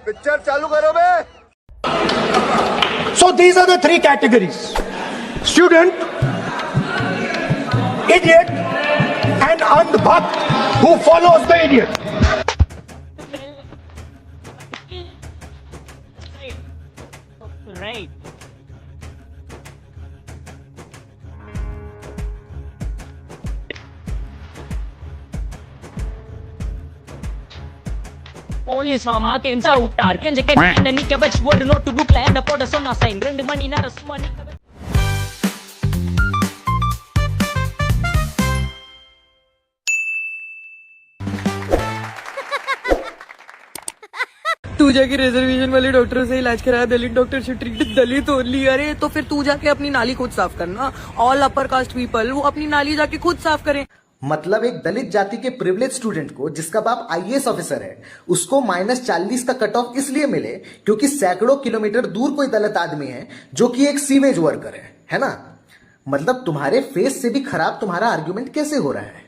Picture चालू करो बे। So these are the three categories: student, idiot, and andhbhakt who follows the idiot. Right. Police mama kensa uttar kenje ke nani ke bach word not to book land upon a sona sign rendu mani na rasmani. तू जाके reservation वाले doctor से इलाज कराया, दलित doctor से treat, दलित only. अरे तो फिर तू जाके अपनी नाली खुद साफ करना। ऑल अपर कास्ट पीपल वो अपनी नाली जाके खुद साफ करें। मतलब एक दलित जाति के प्रिविलेज स्टूडेंट को जिसका बाप आईएएस ऑफिसर है, उसको -40 का कट ऑफ इसलिए मिले क्योंकि सैकड़ों किलोमीटर दूर कोई दलित आदमी है जो कि एक सीवेज वर्कर है ना? मतलब तुम्हारे फेस से भी खराब तुम्हारा आर्ग्यूमेंट कैसे हो रहा है?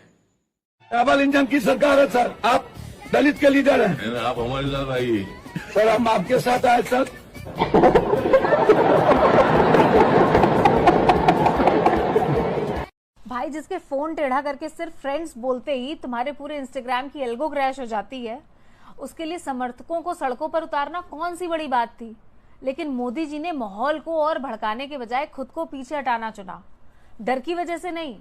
डबल इंजन की सरकार है सर, आप दलित के लीडर हैं। आप हमारे साथ आइए सर, हम आपके साथ आए सर। भाई जिसके फोन टेढ़ा करके सिर्फ फ्रेंड्स बोलते ही तुम्हारे पूरे इंस्टाग्राम की एल्गो क्रैश हो जाती है, उसके लिए समर्थकों को सड़कों पर उतारना कौन सी बड़ी बात थी। लेकिन मोदी जी ने माहौल को और भड़काने के बजाय खुद को पीछे हटाना चुना। डर की वजह से नहीं,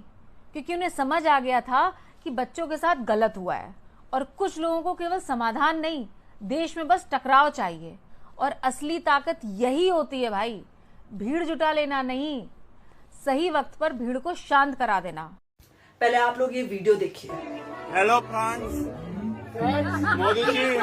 क्योंकि उन्हें समझ आ गया था कि बच्चों के साथ गलत हुआ है और कुछ लोगों को केवल समाधान नहीं, देश में बस टकराव चाहिए। और असली ताकत यही होती है भाई, भीड़ जुटा लेना नहीं, सही वक्त पर भीड़ को शांत करा देना। पहले आप लोग ये वीडियो देखिए। Hello France, Modi ji.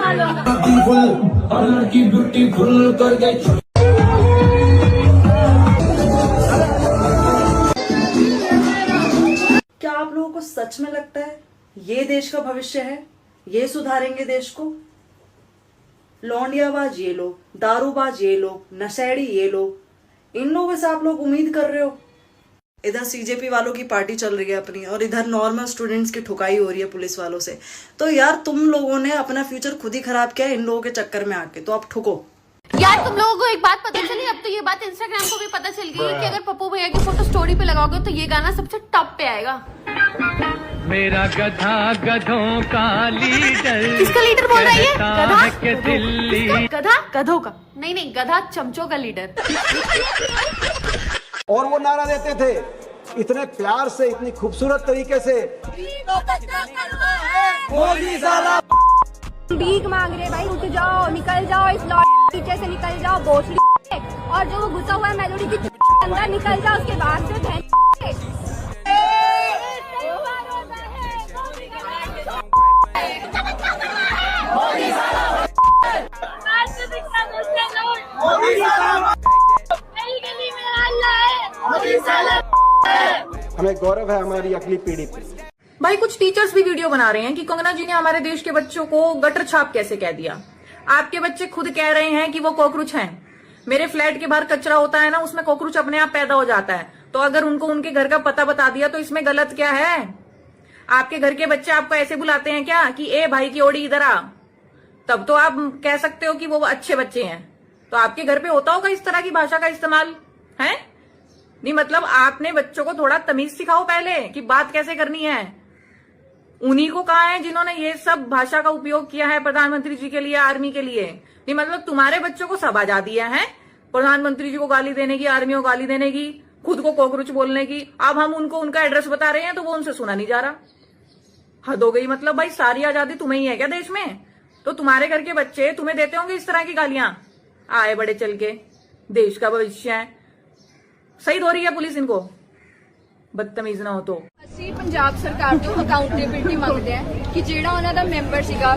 क्या आप लोगों को सच में लगता है ये देश का भविष्य है? ये सुधारेंगे देश को? लौंडियाबाज ये लोग, दारूबाज ये लोग, नशेड़ी ये लोग, इन लोगों से आप लोग उम्मीद कर रहे हो? इधर सीजेपी वालों की पार्टी चल रही है अपनी, और इधर नॉर्मल स्टूडेंट्स की ठुकाई हो रही है पुलिस वालों से। तो यार तुम लोगों ने अपना फ्यूचर खुद ही खराब किया इन लोगों के चक्कर में आके, तो आप ठुको। यार तुम लोगों को एक बात पता चली, अब तो ये बात इंस्टाग्राम को भी पता चल गई है कि अगर पप्पू भैया की फोटो स्टोरी पे लगाओगे तो ये गाना सबसे टॉप पे आएगा। मेरा गधा गधों का लीडर। किसका लीडर बोल रही है? गधा के दिल्ली। गधा गधों का नहीं, गधा चमचों का लीडर। और वो नारा देते थे इतने प्यार से, इतनी खूबसूरत तरीके से, मोदी साला भीख मांग रहे भाई, उठ जाओ, निकल जाओ, इस पीछे से निकल जाओ भोसड़ी। और जो वो घुसा हुआ है मेलोडी की अंदर निकल जाओ, उसके बाद से हमें गौरव है हमारी अगली पीढ़ी पे। भाई कुछ टीचर्स भी वीडियो बना रहे हैं कि कंगना जी ने हमारे देश के बच्चों को गटर छाप कैसे कह दिया। आपके बच्चे खुद कह रहे हैं कि वो कॉकरोच हैं। मेरे फ्लैट के बाहर कचरा होता है ना, उसमें कॉकरोच अपने आप पैदा हो जाता है। तो अगर उनको उनके घर का पता बता दिया तो इसमें गलत क्या है? आपके घर के बच्चे आपको ऐसे बुलाते हैं क्या कि ए भाई की ओड़ी इधर आ? तब तो आप कह सकते हो कि वो अच्छे बच्चे हैं। तो आपके घर पे होता होगा इस तरह की भाषा का इस्तेमाल है? नहीं, मतलब आपने बच्चों को थोड़ा तमीज सिखाओ पहले कि बात कैसे करनी है। उन्हीं को कहा है जिन्होंने ये सब भाषा का उपयोग किया है प्रधानमंत्री जी के लिए, आर्मी के लिए। नहीं, मतलब तुम्हारे बच्चों को सब आजादी है प्रधानमंत्री जी को गाली देने की, आर्मी को गाली देने की, खुद को कॉकरोच बोलने की। अब हम उनको उनका एड्रेस बता रहे हैं तो वो उनसे सुना नहीं जा रहा। हद हो गई। मतलब भाई सारी आजादी तुम्हें ही है क्या देश में? तो तुम्हारे घर के बच्चे तुम्हें देते होंगे इस तरह की गालियां, आए बड़े चल के, देश का भविष्य है। सही हो रही है पुलिस इनको, बदतमीज ना हो तो। ਅਸੀਂ ਪੰਜਾਬ ਸਰਕਾਰ ਤੋਂ ਅਕਾਊਂਟੇਬਿਲਟੀ ਮੰਗਦੇ ਆ ਕਿ ਜਿਹੜਾ ਉਹਨਾਂ ਦਾ ਮੈਂਬਰ ਸੀਗਾ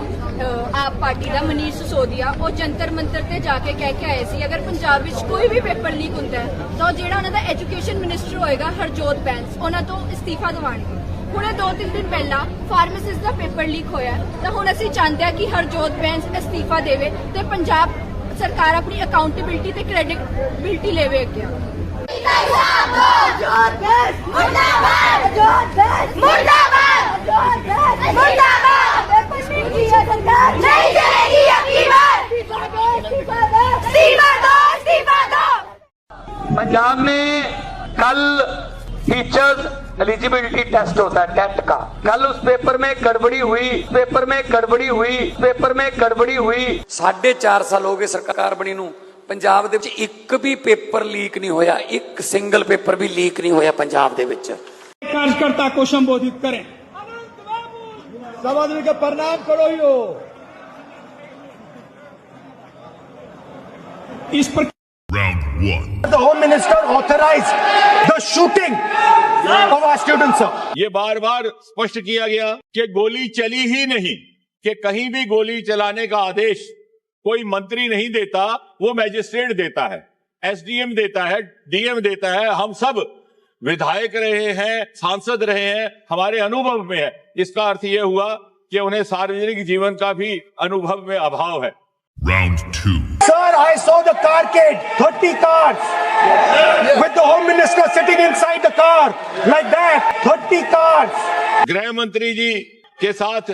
ਆਪ ਪਾਰਟੀ ਦਾ ਮਨੀਸ਼ ਸਿਸੋਦੀਆ, ਉਹ ਜੰਤਰ ਮੰਤਰ ਤੇ ਜਾ ਕੇ ਕਹਿ ਕੇ ਆਏ ਸੀ ਅਗਰ ਪੰਜਾਬ ਵਿੱਚ ਕੋਈ ਵੀ ਪੇਪਰ ਲੀਕ ਹੁੰਦਾ ਹੈ ਤਾਂ ਜਿਹੜਾ ਉਹਨਾਂ ਦਾ ਐਜੂਕੇਸ਼ਨ ਮਿਨਿਸਟਰ ਹੋਏਗਾ ਹਰਜੋਤ ਬੈਂਸ, ਉਹਨਾਂ ਤੋਂ ਅਸਤੀਫਾ ਦਿਵਾਉਣਗੇ। ਹੁਣੇ 2-3 ਦਿਨ ਪਹਿਲਾਂ ਫਾਰਮਾਸਿਸਟ ਦਾ ਪੇਪਰ ਲੀਕ ਹੋਇਆ ਤਾਂ ਹੁਣ ਅਸੀਂ ਚਾਹੁੰਦੇ ਆ ਕਿ ਹਰਜੋਤ ਬੈਂਸ ਅਸਤੀਫਾ ਦੇਵੇ ਤੇ ਪੰਜਾਬ ਸਰਕਾਰ ਆਪਣੀ ਅਕਾਊਂਟੇਬਿਲਟੀ ਤੇ ਕ੍ਰੈਡਿਟਬਿਲਟੀ ਲੈਵੇ ਅੱਗੇ। मुर्दाबाद पंजाब में कल टीचर्स एलिजिबिलिटी टेस्ट होता है टेट का, कल उस पेपर में गड़बड़ी हुई 4.5 साल हो गए सरकार बनी नूं, पंजाब दे विच एक भी पेपर लीक नहीं होया, एक सिंगल पेपर भी लीक नहीं होया पंजाब दे विच। कार्यकर्ता को संबोधित करें। सब आदमी का प्रणाम करो यो। इस पर The Home Minister authorized the shooting of our students, sir. ये बार बार स्पष्ट किया गया कि गोली चली ही नहीं, कि कहीं भी गोली चलाने का आदेश कोई मंत्री नहीं देता, वो मैजिस्ट्रेट देता है, एसडीएम देता है, डीएम देता है। हम सब विधायक रहे हैं, सांसद रहे हैं, हमारे अनुभव में है। इसका अर्थ यह हुआ कि उन्हें सार्वजनिक जीवन का भी अनुभव में अभाव है। Round 2. Sir, I saw the carcade, 30 cars, with the Home Minister sitting inside the car, like that, 30 cars. गृह मंत्री जी के साथ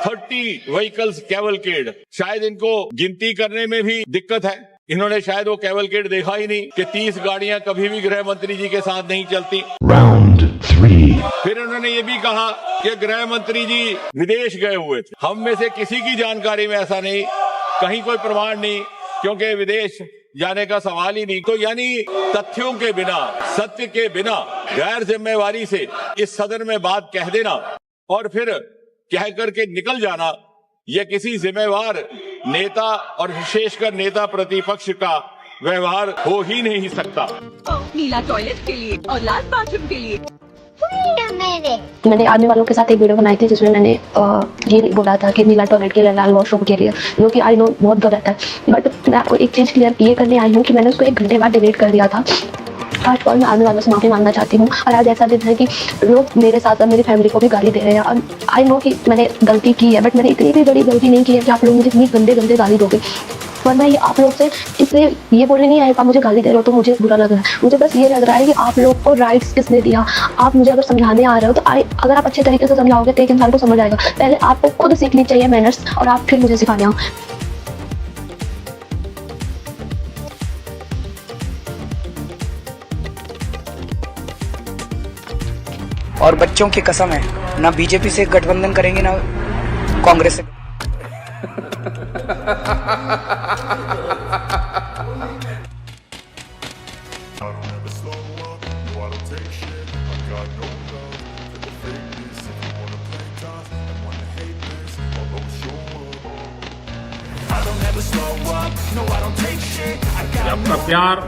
30 व्हीकल्स कैवलकेड, शायद इनको गिनती करने में भी दिक्कत है, इन्होंने शायद वो कैवलकेड देखा ही नहीं कि 30 गाड़ियां कभी भी गृह मंत्री जी के साथ नहीं चलती। Round 3. फिर उन्होंने ये भी कहा कि गृह मंत्री जी विदेश गए हुए थे। हम में से किसी की जानकारी में ऐसा नहीं, कहीं कोई प्रमाण नहीं, क्योंकि विदेश जाने का सवाल ही नहीं। तो यानी तथ्यों के बिना, सत्य के बिना गैर जिम्मेवारी से इस सदन में बात कह देना और फिर कह करके निकल जाना, यह किसी जिम्मेवार नेता और विशेषकर नेता प्रतिपक्ष का व्यवहार हो ही नहीं सकता। नीला टॉयलेट के लिए और लाल बाथरूम के लिए। मैंने आर्मी वालों के साथ एक वीडियो बनाई थी जिसमें मैंने ये बोला था कि नीला टॉयलेट के लिए, लाल वॉशरूम के लिए, जो कि आई नो बहुत गलत है। बट मैं आपको एक चीज़ क्लियर ये करने आई हूँ कि मैंने उसको 1 घंटे बाद डिलीट कर दिया था। फर्स्ट ऑफ ऑल मैं आर्मी वालों से माफ़ी मांगना चाहती हूँ। और आज ऐसा दिन है कि लोग मेरे साथ साथ मेरी फैमिली को भी गाली दे रहे हैं। और आई नो कि मैंने गलती की है, बट मैंने इतनी भी बड़ी गलती नहीं की है कि आप लोग मुझे इतनी गंदे गंदे गाली दोगे। वरना ये आप लोग से इसलिए ये बोलने नहीं आए, आप मुझे गाली दे रहे हो तो मुझे बुरा लग रहा है। मुझे बस ये लग रहा है कि आप लोग को राइट्स किसने दिया। आप मुझे अगर समझाने आ रहे हो तो अगर आप अच्छे तरीके से समझाओगे तो एक इंसान को समझ आएगा। पहले आपको खुद सीखनी चाहिए मैनर्स, और आप फिर मुझे सिखाने आओ। और बच्चों की कसम है, ना बीजेपी से गठबंधन करेंगे ना कांग्रेस से। आपका प्यार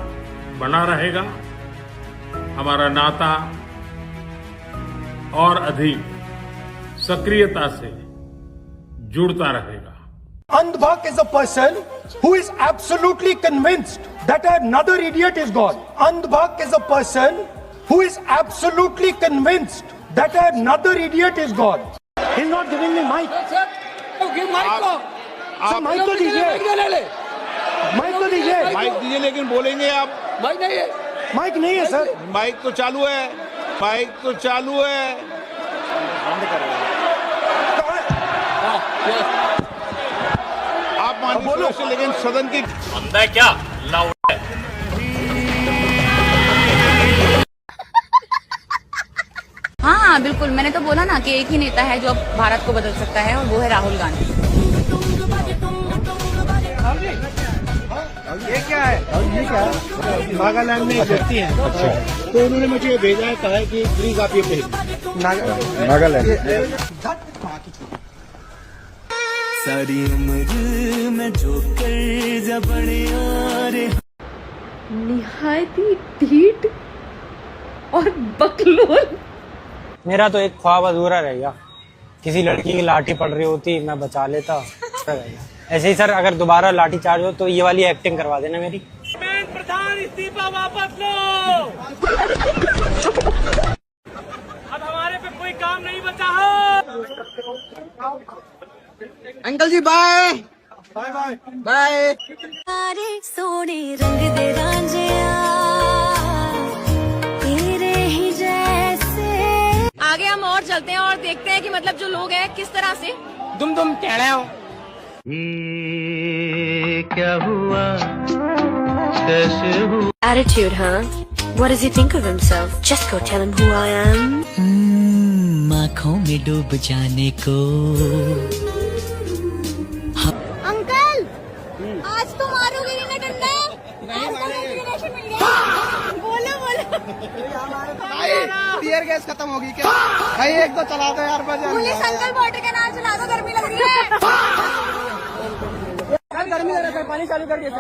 बना रहेगा, हमारा नाता और अधिक सक्रियता से जुड़ता रहेगा। Andhbhak is a person who is absolutely convinced that another idiot is God. Andhbhak is a person who is absolutely convinced that another idiot is God. He's not giving me mic. give mic को। Sir mic तो दीजिए, mic तो दीजिए। Mic दीजिए, लेकिन बोलेंगे आप। Mic नहीं है, माइक नहीं है सर। माइक तो चालू है, माइक तो चालू है। आप बोलो, लेकिन सदन की बंदा क्या लाउड है। हाँ बिल्कुल, मैंने तो बोला ना कि एक ही नेता है जो अब भारत को बदल सकता है, और वो है राहुल गांधी। ये क्या है? ये क्या है? नागालैंड में एक व्यक्ति है, तो उन्होंने मुझे भेजा है, कहा है कि प्लीज आप ये भेज। नागालैंड सारी उम्र में जो कर जबड़े और निहायती ढीठ और बकलोल। मेरा तो एक ख्वाब अधूरा रह गया, किसी लड़की की लाठी पड़ रही होती मैं बचा लेता। ऐसे ही सर, अगर दोबारा लाठी चार्ज हो तो ये वाली एक्टिंग करवा देना मेरी। प्रधान इस्तीफा वापस लो, अब हमारे पे कोई काम नहीं बचा है। अंकल जी बाय बाय बाय बाय। सोने रंग दे रांझिया तेरे ही जैसे। आगे हम और चलते हैं और देखते हैं कि मतलब जो लोग हैं किस तरह से तुम कह रहे हो। क्या हुआ, कैसे हुआ? एटीट्यूड हाँ। What does he think of himself? Just go tell him who I am. आँखों में डूब जाने को। अंकल, आज तो मारोगे ही ना डंडा? आज तो मोटिवेशन मिल गया। बोलो बोलो। भाई टीयर गैस खत्म होगी क्या? भाई एक तो चला दो यार बजा। पुलिस अंकल वाटर का नाम चला दो, गर्मी लग रही है। गर्मी लग रहा है, पानी चालू कर दिया।